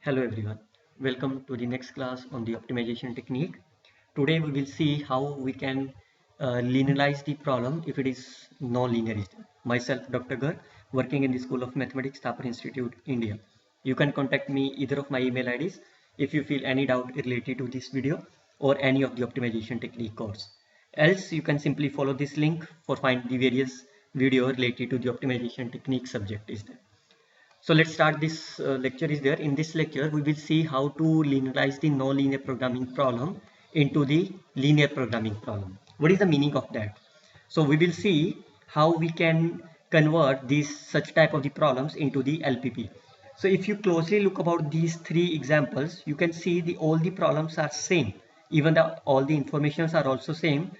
Hello everyone, welcome to the next class on the optimization technique. Today we will see how we can linearize the problem if it is non-linear. Myself, Dr. Gar, working in the School of Mathematics, Thapar Institute, India. You can contact me either of my email IDs if you feel any doubt related to this video or any of the optimization technique course. Else you can simply follow this link for find the various video related to the optimization technique subject is there. So let's start this lecture is there. In this lecture, we will see how to linearize the non-linear programming problem into the linear programming problem. What is the meaning of that? So we will see how we can convert these such type of the problems into the LPP. So if you closely look about these three examples, you can see all the problems are same. Even all the informations are also same.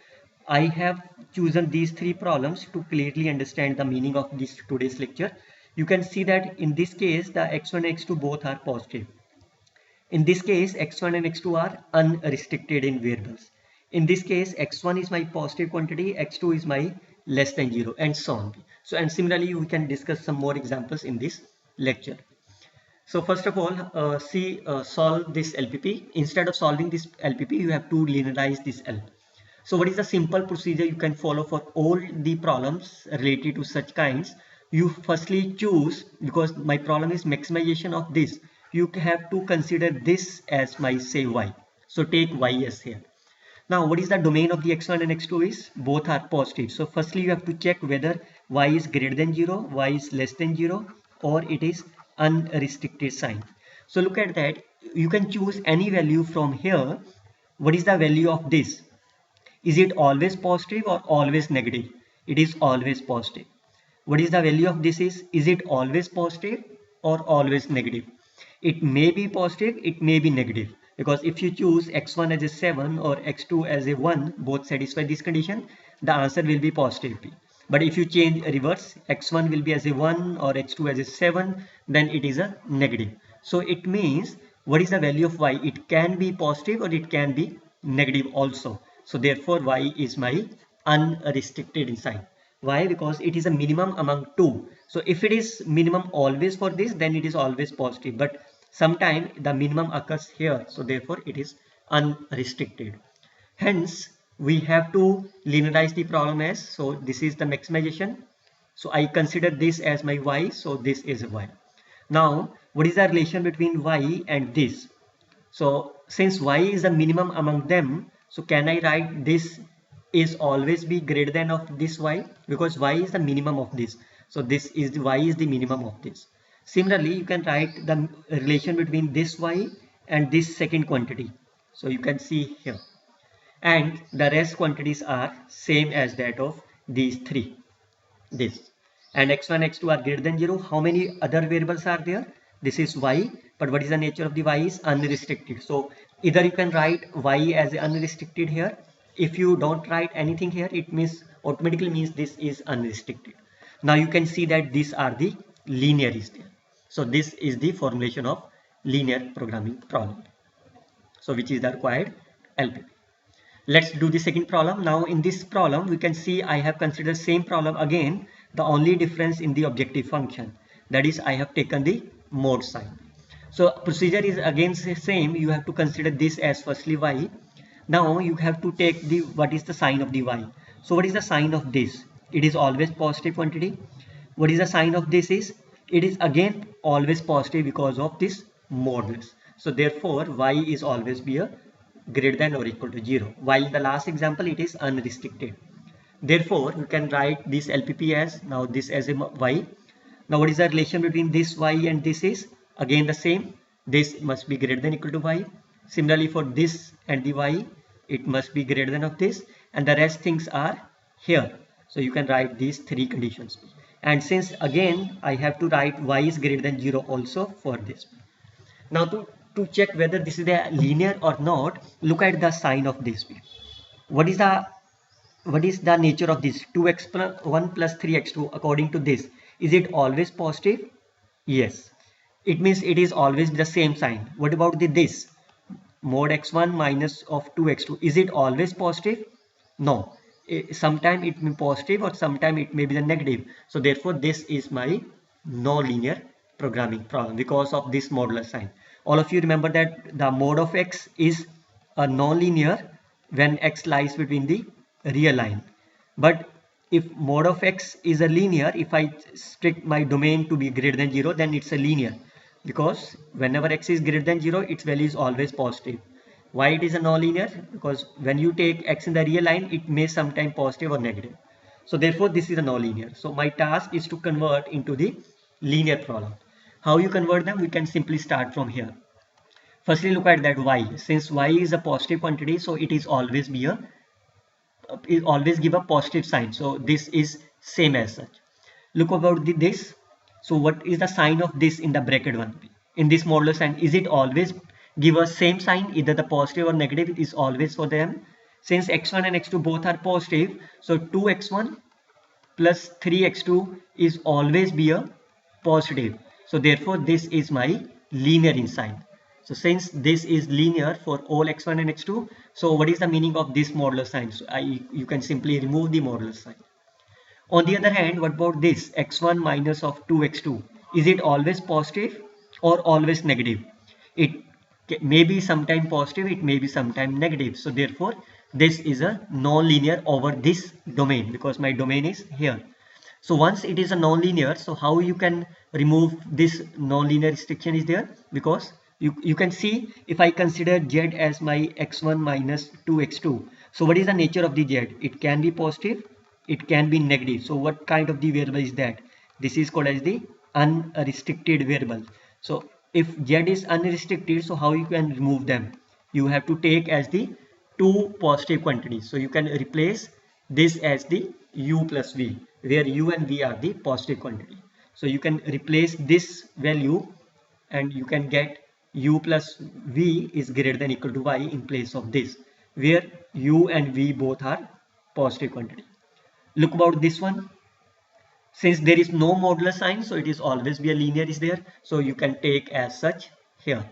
I have chosen these three problems to clearly understand the meaning of this today's lecture. You can see that in this case the x1 and x2 both are positive. In this case x1 and x2 are unrestricted in variables. In this case x1 is my positive quantity, x2 is my less than 0, and so on. So and similarly we can discuss some more examples in this lecture. So first of all, solve this LPP. Instead of solving this LPP, you have to linearize this L. So what is the simple procedure you can follow for all the problems related to such kinds? You firstly choose, because my problem is maximization of this, you have to consider this as my say y. So take y as here. Now what is the domain of the x1 and x2 is? Both are positive. So firstly you have to check whether y is greater than 0, y is less than 0, or it is unrestricted sign. So look at that. You can choose any value from here. What is the value of this? Is it always positive or always negative? It is always positive. What is the value of this is it always positive or always negative? It may be positive, it may be negative. Because if you choose x1 as a 7 or x2 as a 1, both satisfy this condition, the answer will be positive. But if you change reverse, x1 will be as a 1 or x2 as a 7, then it is a negative. So it means what is the value of y? It can be positive or it can be negative also. So therefore y is my unrestricted sign. Why? Because it is a minimum among two. So if it is minimum always for this, then it is always positive. But sometimes the minimum occurs here. So therefore it is unrestricted. Hence, we have to linearize the problem as, so this is the maximization. So I consider this as my y. So this is y. Now, what is the relation between y and this? So since y is the minimum among them, so can I write this is always be greater than of this y, because y is the minimum of this. So this is the y is the minimum of this. Similarly, you can write the relation between this y and this second quantity. So you can see here. And the rest quantities are same as that of these three. This. And x1, x2 are greater than 0. How many other variables are there? This is y, but what is the nature of the y is unrestricted. So either you can write y as unrestricted here. If you don't write anything here, it means automatically means this is unrestricted. Now you can see that these are the linear is there. So this is the formulation of linear programming problem. So which is the required LPP. Let's do the second problem. Now in this problem, we can see I have considered same problem again. The only difference in the objective function, that is I have taken the mod sign. So procedure is again the same. You have to consider this as firstly y. Now you have to take the what is the sign of the y. So what is the sign of this? It is always positive quantity. What is the sign of this is? It is again always positive because of this modulus. So therefore y is always be a greater than or equal to 0. While in the last example it is unrestricted. Therefore you can write this LPP as now this as a y. Now what is the relation between this y and this is? Again the same. This must be greater than or equal to y. Similarly for this and the y, it must be greater than of this, and the rest things are here. So you can write these three conditions. And since again I have to write y is greater than 0 also for this. Now to check whether this is a linear or not, look at the sign of this. What is the nature of this? 2x plus 1 plus 3x2 according to this. Is it always positive? Yes. It means it is always the same sign. What about this? Mod x1 minus of 2x2. Is it always positive? No. Sometime it may be positive or sometime it may be the negative. So therefore this is my non-linear programming problem because of this modular sign. All of you remember that the mode of x is a non-linear when x lies between the real line. But if mode of x is a linear, if I strict my domain to be greater than 0, then it's a linear, because whenever x is greater than 0, its value is always positive. Why it is a non-linear? Because when you take x in the real line, it may sometime positive or negative. So therefore this is a non-linear. So my task is to convert into the linear problem. How you convert them? We can simply start from here. Firstly, look at that y. Since y is a positive quantity, so it is always always give a positive sign. So this is same as such. Look about this. So what is the sign of this in the bracket one? In this modular sign, is it always give a same sign, either the positive or negative is always for them? Since x1 and x2 both are positive, so 2x1 plus 3x2 is always be a positive. So therefore this is my linear in sign. So since this is linear for all x1 and x2, so what is the meaning of this modular sign? So you can simply remove the modular sign. On the other hand, what about this x1 minus of 2x2? Is it always positive or always negative? It may be sometime positive, it may be sometime negative. So therefore this is a non-linear over this domain, because my domain is here. So once it is a non-linear, so how you can remove this non-linear restriction is there? Because you can see, if I consider z as my x1 minus 2x2, so what is the nature of the z? It can be positive, it can be negative. So what kind of the variable is that? This is called as the unrestricted variable. So if z is unrestricted, so how you can remove them? You have to take as the two positive quantities. So you can replace this as the u plus v, where u and v are the positive quantity. So you can replace this value and you can get u plus v is greater than equal to y in place of this, where u and v both are positive quantity. Look about this one. Since there is no modular sign, so it is always be a linear is there. So you can take as such here.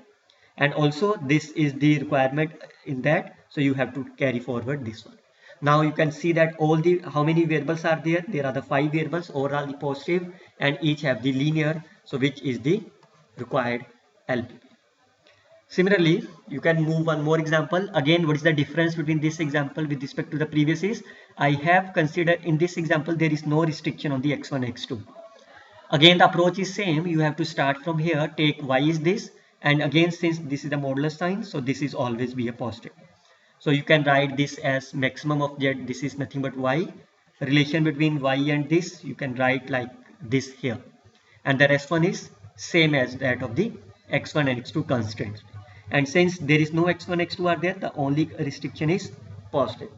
And also this is the requirement in that. So you have to carry forward this one. Now you can see that how many variables are there? There are the 5 variables, overall the positive, and each have the linear. So which is the required LPP. Similarly, you can move one more example. Again, what is the difference between this example with respect to the previous is, I have considered in this example there is no restriction on the x1, x2. Again, the approach is same. You have to start from here, take y is this, and again since this is the modular sign, so this is always be a positive. So you can write this as maximum of z, this is nothing but y. Relation between y and this, you can write like this here. And the rest one is same as that of the x1 and x2 constraints. And since there is no x1, x2 are there, the only restriction is positive.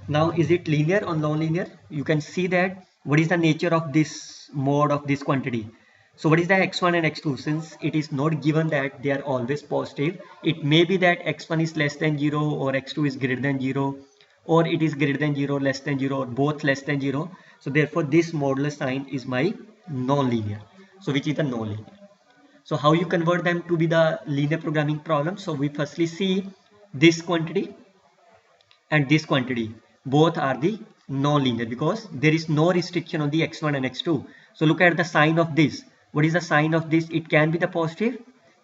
Now is it linear or non-linear? You can see that what is the nature of this mode of this quantity. So what is the x1 and x2? Since it is not given that they are always positive, it may be that x1 is less than 0 or x2 is greater than 0, or it is greater than 0, less than 0, or both less than 0. So therefore this modular sign is my non-linear. So which is the non-linear. So how you convert them to be the linear programming problem? So we firstly see this quantity and this quantity. Both are the non-linear because there is no restriction on the x1 and x2. So look at the sign of this. What is the sign of this? It can be the positive,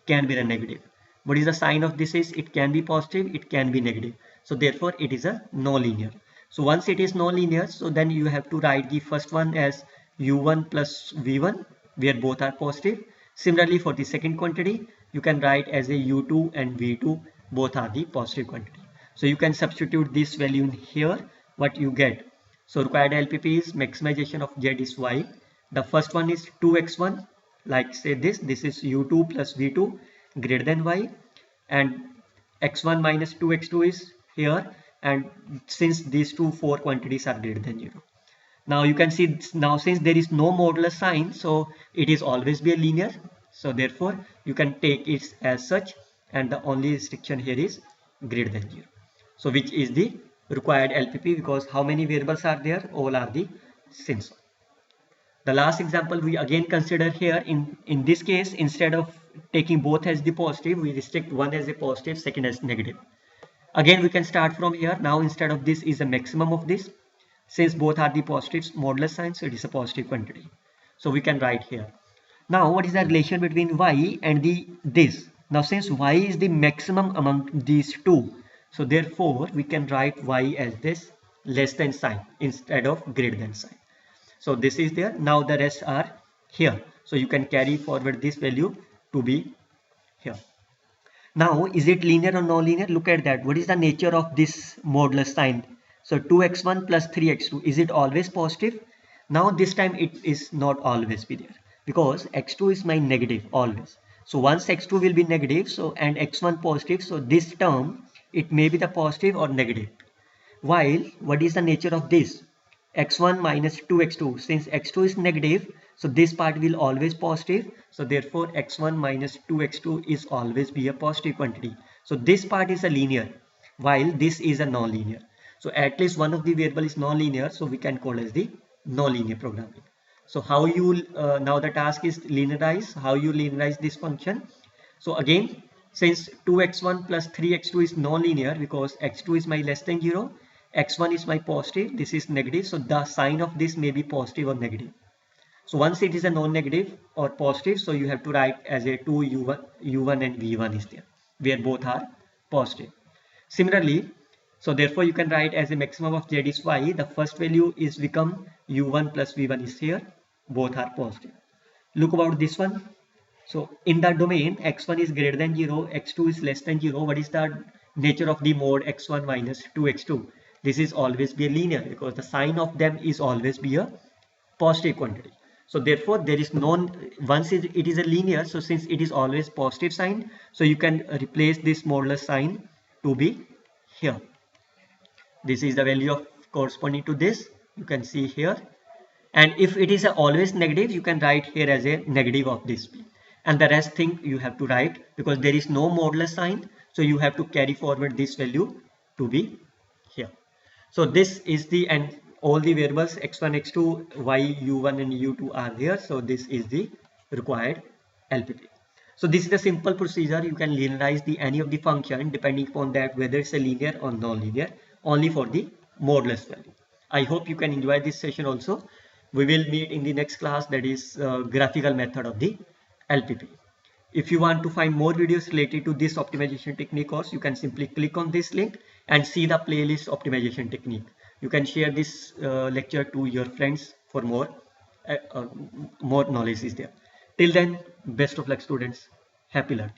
can be the negative. What is the sign of this is, it can be positive, it can be negative. So therefore it is a non-linear. So once it is non-linear, so then you have to write the first one as u1 plus v1, where both are positive. Similarly, for the second quantity, you can write as a u2 and v2, both are the positive quantity. So you can substitute this value in here, what you get. So required LPP is maximization of z is y. The first one is 2x1, like say this is u2 plus v2 greater than y, and x1 minus 2x2 is here, and since these 4 quantities are greater than 0. Now you can see, now since there is no modular sign, so it is always be a linear. So therefore you can take it as such, and the only restriction here is greater than 0. So which is the required LPP, because how many variables are there? All are the same. The last example we again consider here, in this case, instead of taking both as the positive, we restrict one as a positive, second as negative. Again we can start from here. Now instead of this is a maximum of this. Since both are the positives, modular sign, so it is a positive quantity. So we can write here. Now what is the relation between y and this? Now since y is the maximum among these two, so therefore we can write y as this less than sign instead of greater than sign. So this is there. Now the rest are here. So you can carry forward this value to be here. Now is it linear or non-linear? Look at that. What is the nature of this modulus sign? So 2x1 plus 3x2, is it always positive? Now this time it is not always be there, because x2 is my negative always. So once x2 will be negative, so and x1 positive, so this term it may be the positive or negative. While what is the nature of this? X1 minus 2x2, since x2 is negative, so this part will always positive, so therefore x1 minus 2x2 is always be a positive quantity. So this part is a linear while this is a non-linear. So at least one of the variable is non-linear, so we can call as the non-linear programming. So how you now the task is linearize, how you linearize this function. So again, since 2x1 plus 3x2 is non-linear, because x2 is my less than 0, x1 is my positive, this is negative, so the sign of this may be positive or negative. So once it is a non-negative or positive, so you have to write as a 2u1 and v1 is there, where both are positive. Similarly, so therefore you can write as a maximum of z is y, the first value is become u1 plus v1 is here, both are positive. Look about this one. So in the domain x1 is greater than 0, x2 is less than 0, what is the nature of the mode x1 minus 2x2? This is always be a linear, because the sign of them is always be a positive quantity. So therefore there is no, once it is a linear, so since it is always positive sign, so you can replace this modulus sign to be here. This is the value of corresponding to this, you can see here. And if it is a always negative, you can write here as a negative of this, and the rest thing you have to write, because there is no modulus sign, so you have to carry forward this value to be here. So this is the, and all the variables x1, x2, y, u1 and u2 are there, so this is the required LPP. So this is the simple procedure. You can linearize the any of the function depending upon that whether it's a linear or non-linear, only for the modulus value. I hope you can enjoy this session also. We will meet in the next class, that is graphical method of the LPP. If you want to find more videos related to this optimization technique course, you can simply click on this link and see the playlist optimization technique. You can share this lecture to your friends for more knowledge is there. Till then, best of luck students. Happy learning.